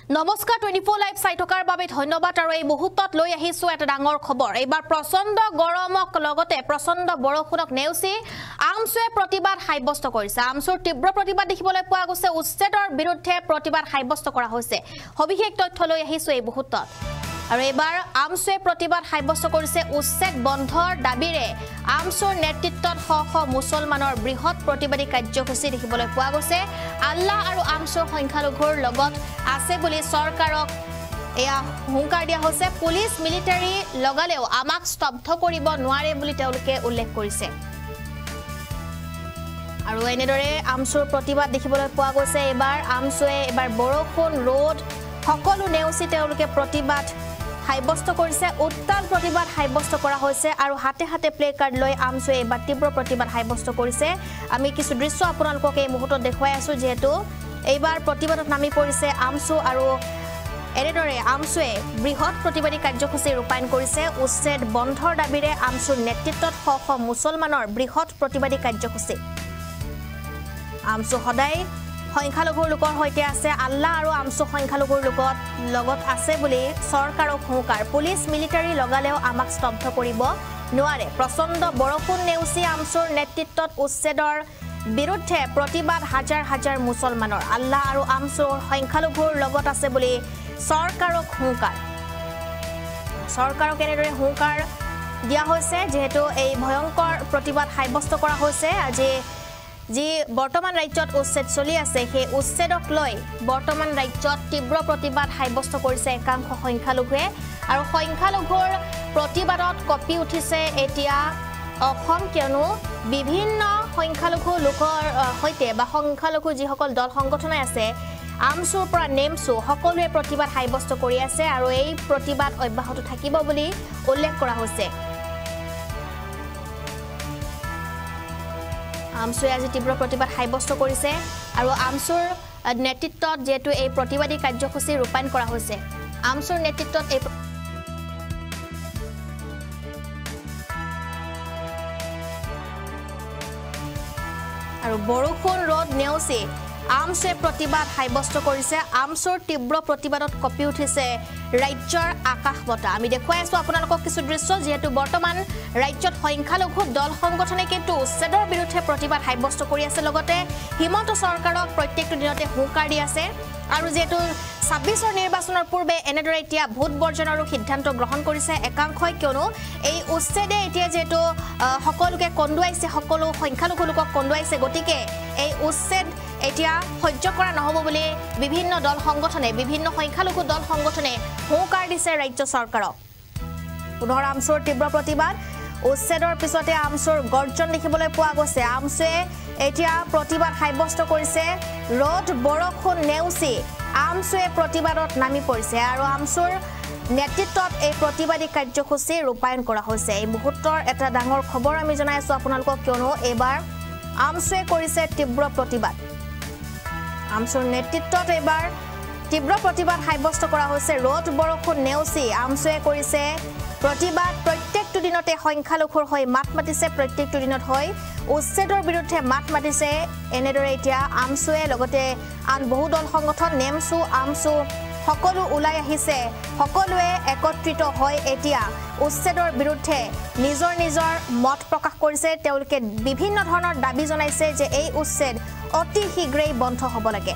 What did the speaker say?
নমস্কাৰ 24 লাইভ চাই থকাৰ বাবে ধন্যবাদ আৰু এই মুহূৰ্তত লৈ আহিছো এটা ডাঙৰ খবৰ এইবাৰ প্ৰচণ্ড গৰমক লগতে প্ৰচণ্ড বৰষুণক নেউচি আমছুৱে প্ৰতিবাদ সাব্যস্ত কৰিছে আমছুৰ তীব্ৰ প্ৰতিবাদ দেখিবলৈ পোৱা গৈছে উচ্ছেদৰ বিৰুদ্ধে প্ৰতিবাদ সাব্যস্ত কৰা হৈছে সবিশেষ তথ্য লৈ আহিছো এই মুহূৰ্তত আৰু এবাৰ আমছুৱে প্ৰতিবাদ সাব্যস্ত কৰিছে উচ্ছেদ বন্ধৰ দাবীৰে আমছুৰ নেতৃত্বত শ মুছলমানৰ বৃহৎ প্ৰতিবাদী কাৰ্যসূচী দেখিবলৈ পোৱা গৈছে আল্লাহ আৰু আমছুৰ সংখ্যালঘুৰ লগত আছে বুলি চৰকাৰক এয়া হুংকাৰ দিয়া হৈছে পুলিচ মিলিটাৰী লগালেও আমাক স্তব্ধ কৰিব নোৱাৰে বুলি তেওঁলোকে উল্লেখ কৰিছে আৰু এনেদৰে আমছুৰ প্ৰতিবাদ দেখিবলৈ পোৱা গৈছে এবাৰ আমছুৱে এবাৰ বৰষুণ ৰ'দ সকলো নেউচি তেওঁলোকে প্ৰতিবাদ সাব্যস্ত কৰিছে উত্তাল প্ৰতিবাদ সাব্যস্ত কৰা হৈছে আৰু হাতে হাতে প্লে কাৰ্ড লৈ আমছুৱে এবাৰ তীব্ৰ প্ৰতিবাদ সাব্যস্ত কৰিছে আমি কিছু দৃশ্য আপোনালোকক এই মুহূৰ্তত দেখুৱাই আছো যেহেতু এইবাৰ প্ৰতিবাদত নামি পৰিছে আমছু আৰু এনেদৰে আমছুৱে বৃহৎ প্ৰতিবাদী কাৰ্যসূচী ৰূপায়ণ কৰিছে উচ্ছেদ বন্ধৰ দাবীৰে আমছুৰ নেতৃত্বত শ মুছলমানৰ বৃহৎ প্ৰতিবাদী কাৰ্যসূচী আমছু সদায় সংখ্যালঘুৰ লোকৰ হৈতে আছে আল্লাহ আৰু আমছু সংখ্যালঘুৰ লগত আছে বুলি চৰকাৰক হুংকাৰ পুলিচ মিলিটাৰী লগালেও আমাক স্তব্ধ কৰিব নোৱাৰে প্ৰচণ্ড বৰষুণ নেউচি আমছুৰ নেতৃত্বত উচ্ছেদৰ বিৰুদ্ধে প্ৰতিবাদ হাজাৰ হাজাৰ মুছলমানৰ আল্লাহ আৰু আমছুৰ সংখ্যালঘুৰ লগত আছে বুলি চৰকাৰক হুংকাৰ চৰকাৰক এনেদৰে হুংকাৰ দিয়া হৈছে যেহেতু এই ভয়ংকৰ প্ৰতিবাদ সাব্যস্ত কৰা হৈছে আজি যি বৰ্তমান ৰাজ্যত উচ্ছেদ চলি আছে সেই উচ্ছেদক লৈ বৰ্তমান ৰাজ্যত তীব্ৰ প্ৰতিবাদ সাব্যস্ত কৰিছে একাংশ সংখ্যালঘুৱে আৰু সংখ্যালঘুৰ প্ৰতিবাদত কঁপি উঠিছে এতিয়া অসম কিয়নো বিভিন্ন সংখ্যালঘু লোকৰ হৈতে বা সংখ্যালঘু যিসকল দল সংগঠন আছে আমছুৰ পৰা নেমছু সকলোৱে প্ৰতিবাদ সাব্যস্ত কৰি আছে আৰু এই প্ৰতিবাদ অব্যাহত থাকিব বুলি উল্লেখ কৰা হৈছে আমছুৱে আজি তীব্ৰ প্ৰতিবাদ সাব্যস্ত কৰিছে আৰু আমছুৰ নেতৃত্বত যেহেতু এই প্ৰতিবাদী কাৰ্যসূচী ৰূপায়ণ কৰা হৈছে আমছুৰ নেতৃত্বত এই আৰু বৰষুণ ৰ'দ নেউচি আমছুৱে প্ৰতিবাদ সাব্যস্ত কৰিছে আমছুৰ তীব্ৰ প্ৰতিবাদত কঁপি উঠিছে ৰাজ্যৰ আকাশ বতা আমি দেখুৱাই আছো আপোনালোকক কিছু দৃশ্য যেহেতু বৰ্তমান ৰাজ্যত সংখ্যালঘু দল সংগঠনে কিন্তু উচ্ছেদৰ বিৰুদ্ধে প্ৰতিবাদ সাব্যস্ত কৰি আছে লগতে হিমন্ত চৰকাৰক প্ৰত্যেকটো দিনতে হুংকাৰ দি আছে আৰু যেহেতু 26ৰ নিৰ্বাচনৰ পূৰ্বে এনেদৰে এতিয়া ভোট বৰ্জনৰো সিদ্ধান্ত গ্ৰহণ কৰিছে একাংশই কিয়নো এই উচ্ছেদে এতিয়া যেহেতু সকলোকে কন্দুৱাইছে সকলো সংখ্যালঘু লোকক কন্দুৱাইছে গতিকে এই উচ্ছেদ এতিয়া সহ্য কৰা নহব বুলি বিভিন্ন দল সংগঠনে বিভিন্ন সংখ্যালঘু দল সংগঠনে হুংকাৰ দিছে ৰাজ্য চৰকাৰক পুনৰ আমছুৰ তীব্ৰ প্ৰতিবাদ উচ্ছেদৰ পিছতে আমছুৰ গৰ্জন দেখিবলৈ পোৱা গৈছে আমছুৱে এতিয়া প্ৰতিবাদ সাব্যস্ত কৰিছে ৰ'দ বৰষুণ নেউচি আমছুৱে প্ৰতিবাদত নামি পৰিছে আৰু আমছুৰ নেতৃত্বত এই প্ৰতিবাদী কাৰ্যসূচী ৰূপায়ণ কৰা হৈছে এই মুহূৰ্তৰ এটা ডাঙৰ খবৰ আমি জনাই আছো আপোনালোকক কিয়নো এবাৰ আমছুৱে কৰিছে তীব্ৰ প্ৰতিবাদ আমছুৰ নেতৃত্বত এবাৰ তীব্ৰ প্ৰতিবাদ সাব্যস্ত কৰা হৈছে ৰ'দ বৰষুণ নেউচি আমছুৱে কৰিছে প্ৰতিবাদ প্ৰত্যেকটো দিনতে সংখ্যালঘুৰ হৈ মাত মাতিছে প্ৰত্যেকটো দিনত হৈ উচ্ছেদৰ বিৰুদ্ধে মাত মাতিছে এনেদৰে এতিয়া আমছুৱে লগতে আন বহু দল সংগঠন নেমছু আমছু সকলো ওলাই আহিছে সকলোৱে একত্ৰিত হৈ এতিয়া উচ্ছেদৰ বিৰুদ্ধে নিজৰ নিজৰ মত প্ৰকাশ কৰিছে তেওঁলোকে বিভিন্ন ধৰণৰ দাবী জনাইছে যে এই উচ্ছেদ অতি শীঘ্ৰেই বন্ধ হ'ব লাগে